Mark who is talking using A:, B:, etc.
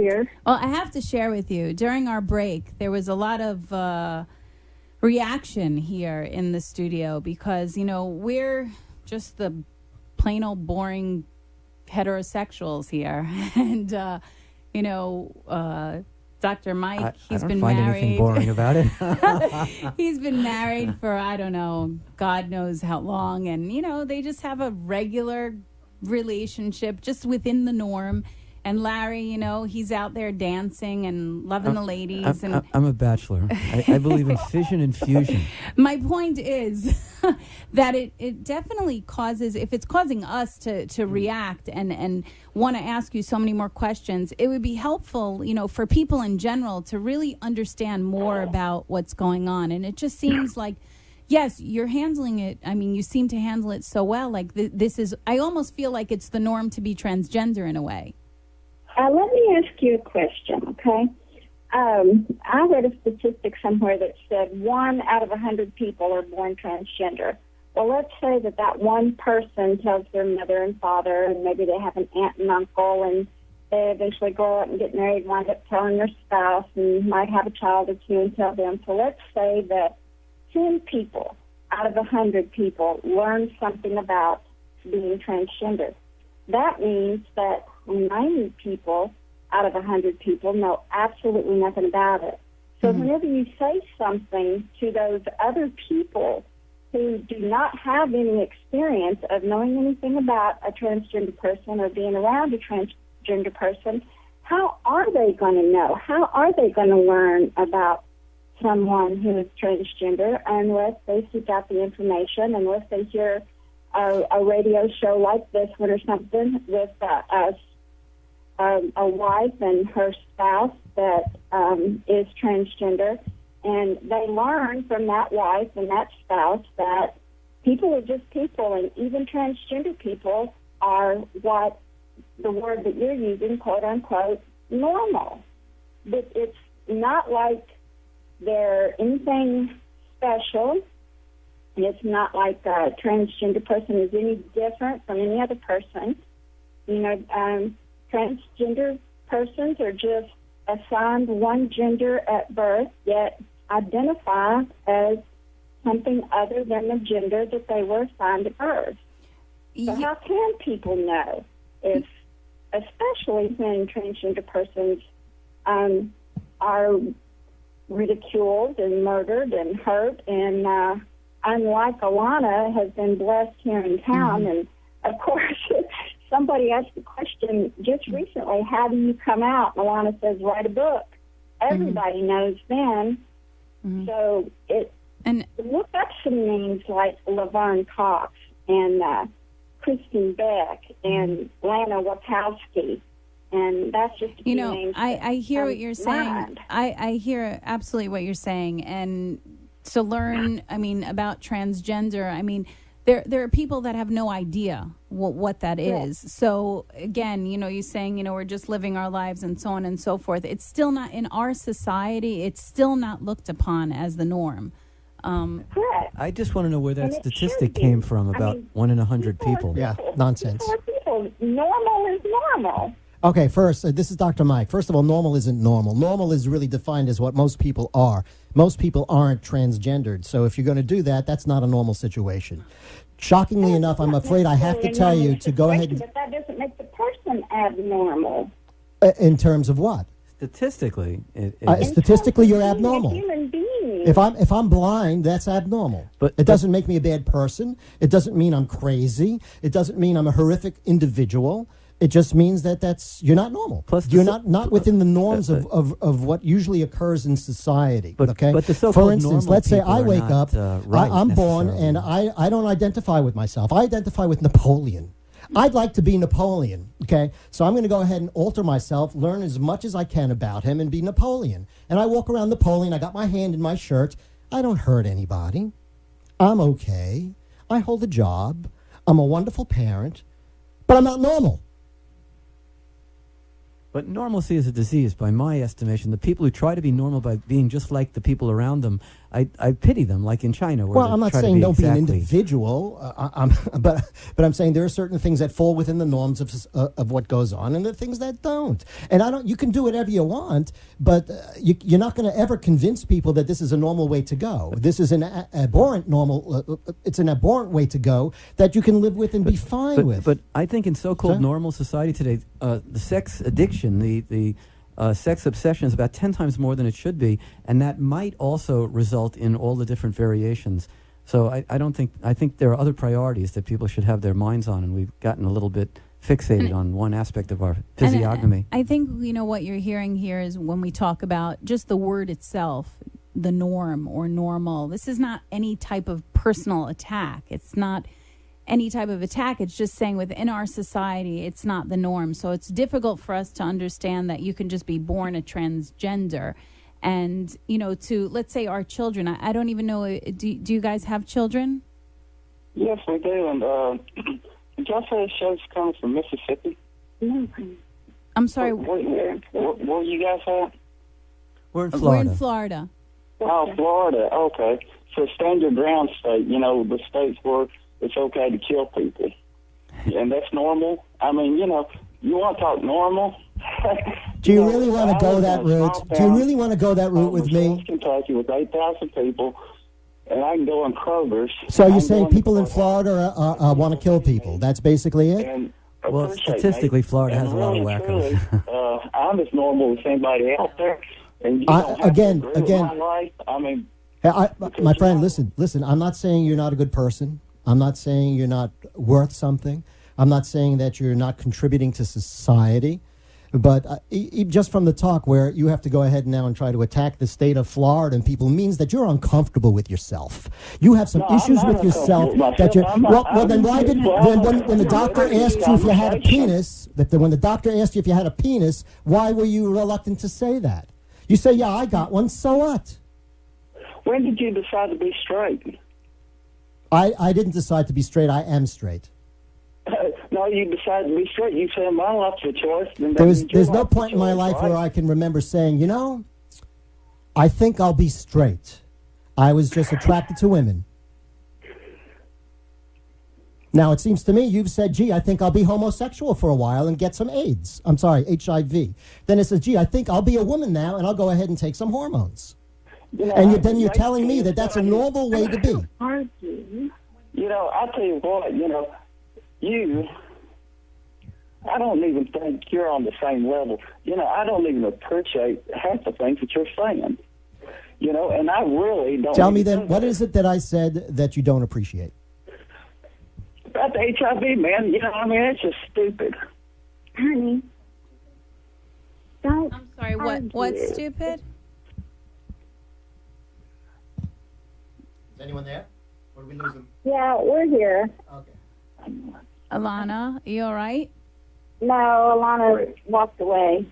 A: here.
B: Well, I have to share with you, during our break, there was a lot of reaction here in the studio because, we're just the plain old boring heterosexuals here. And, Dr. Mike, he's been married.
C: I don't find anything boring about it.
B: He's been married for, I don't know, God knows how long. And, they just have a regular relationship just within the norm. And Larry, he's out there dancing and loving the ladies.
C: I'm a bachelor. I believe in fission and fusion.
B: My point is that it definitely causes, if it's causing us to react and want to ask you so many more questions, it would be helpful, for people in general to really understand more about what's going on. And it just seems like, yes, you're handling it. I mean, you seem to handle it so well. Like this is, I almost feel like it's the norm to be transgender in a way.
A: Let me ask you a question, okay? I read a statistic somewhere that said 1 out of 100 people are born transgender. Well, let's say that one person tells their mother and father, and maybe they have an aunt and uncle, and they eventually grow up and get married, wind up telling their spouse, and might have a child or two and tell them. So let's say that 10 people out of 100 people learn something about being transgender. That means that 90 people out of 100 people know absolutely nothing about it. So whenever you say something to those other people who do not have any experience of knowing anything about a transgender person or being around a transgender person, how are they going to know? How are they going to learn about someone who is transgender unless they seek out the information, unless they hear a radio show like this one or something with a wife and her spouse that is transgender, and they learn from that wife and that spouse that people are just people, and even transgender people are what the word that you're using, quote unquote, normal. But it's not like they're anything special. It's not like a transgender person is any different from any other person. Transgender persons are just assigned one gender at birth, yet identify as something other than the gender that they were assigned at birth. So how can people know if, especially when transgender persons are ridiculed and murdered and hurt, and unlike Alana, has been blessed here in town. And, of course, somebody asked the question just recently, how do you come out? And Alana says, write a book. Everybody knows then. So look up some names like Laverne Cox and Kristen Beck and Lana Wachowski. And that's just a few names.
B: I hear what you're saying. I hear absolutely what you're saying. And to learn, about transgender, there are people that have no idea what that is. So, again, you're saying, we're just living our lives and so on and so forth. It's still not, in our society, it's still not looked upon as the norm.
A: Correct.
C: I just want to know where that statistic came from about 1 in 100 people.
D: Yeah, nonsense.
A: Normal is normal.
D: Okay, first, this is Dr. Mike. First of all, normal isn't normal. Normal is really defined as what most people are. Most people aren't transgendered. So if you're going to do that, that's not a normal situation. Shockingly enough, I'm afraid I have to tell you to go ahead.
A: But that doesn't make the person abnormal.
D: In terms of what?
C: Statistically,
D: statistically, you're abnormal.
A: A human being.
D: If I'm blind, that's abnormal. But it doesn't make me a bad person. It doesn't mean I'm crazy. It doesn't mean I'm a horrific individual. It just means that you're not normal. Plus, you're not within the norms of what usually occurs in society. Okay.
C: But the
D: for instance, let's say I wake up, I'm born,
C: necessarily.
D: and I don't identify with myself. I identify with Napoleon. I'd like to be Napoleon, okay? So I'm going to go ahead and alter myself, learn as much as I can about him, and be Napoleon. And I walk around Napoleon. I got my hand in my shirt. I don't hurt anybody. I'm okay. I hold a job. I'm a wonderful parent. But I'm not normal.
C: But normalcy is a disease, by my estimation. The people who try to be normal by being just like the people around them, I pity them, like in China. Where
D: well, I'm not saying don't be an individual, but I'm saying there are certain things that fall within the norms of what goes on, and there are things that don't. And you can do whatever you want, but you're not going to ever convince people that this is a normal way to go. This is an abhorrent it's an abhorrent way to go that you can live with and be fine with.
C: But I think in so-called normal society today, the sex addiction, the sex obsession is about 10 times more than it should be, and that might also result in all the different variations. So I think there are other priorities that people should have their minds on, and we've gotten a little bit fixated on one aspect of our physiognomy.
B: I think, what you're hearing here is when we talk about just the word itself, the norm or normal, this is not any type of personal attack. It's not any type of attack. It's just saying within our society, it's not the norm. So it's difficult for us to understand that you can just be born a transgender. And, to, let's say, our children, I don't even know, do you guys have children?
E: Yes, we do. And did y'all say the show's coming from Mississippi?
A: No.
B: I'm sorry.
E: Where you guys at?
C: We're in Florida.
B: We're in Florida.
E: Oh, Florida. Okay. So stand your ground state, the states where it's okay to kill people. And that's normal. I mean, you want to talk normal?
D: Do you really want to go that route? Do you really want to go that route with me?
E: Kentucky with 8,000 people, and I can go in Kroger's.
D: So you're saying people in Florida want to kill people? That's basically it?
C: Well, statistically, Florida has a lot of wackos.
E: I'm as normal as anybody out there. And you
D: again,
E: my life. I mean,
D: my friend, listen. I'm not saying you're not a good person. I'm not saying you're not worth something. I'm not saying that you're not contributing to society. But just from the talk where you have to go ahead now and try to attack the state of Florida and people means that you're uncomfortable with yourself. You have some issues with yourself that you're. Then why did when the doctor asked you if you had a penis? When the doctor asked you if you had a penis, why were you reluctant to say that? You say, "Yeah, I got one." So what?
E: When did you decide to be straight?
D: I didn't decide to be straight. I am straight.
E: No, you decided to be straight. You said, my life's a choice.
D: There's no point in my life where I can remember saying, I think I'll be straight. I was just attracted to women. Now, it seems to me you've said, gee, I think I'll be homosexual for a while and get some AIDS. I'm sorry, HIV. Then it says, gee, I think I'll be a woman now and I'll go ahead and take some hormones. And then you're telling me that that's a normal way to be.
E: I'll tell you what, I don't even think you're on the same level. I don't even appreciate half the things that you're saying. And I really don't.
D: Tell me then, what is it that I said that you don't appreciate?
E: About the HIV, man. It's just stupid.
A: Honey, don't.
B: I'm sorry, what's stupid?
D: Is anyone there? Or did we lose them?
A: Yeah, we're here.
D: Okay.
B: Alana, are you all right?
A: No, Alana walked away.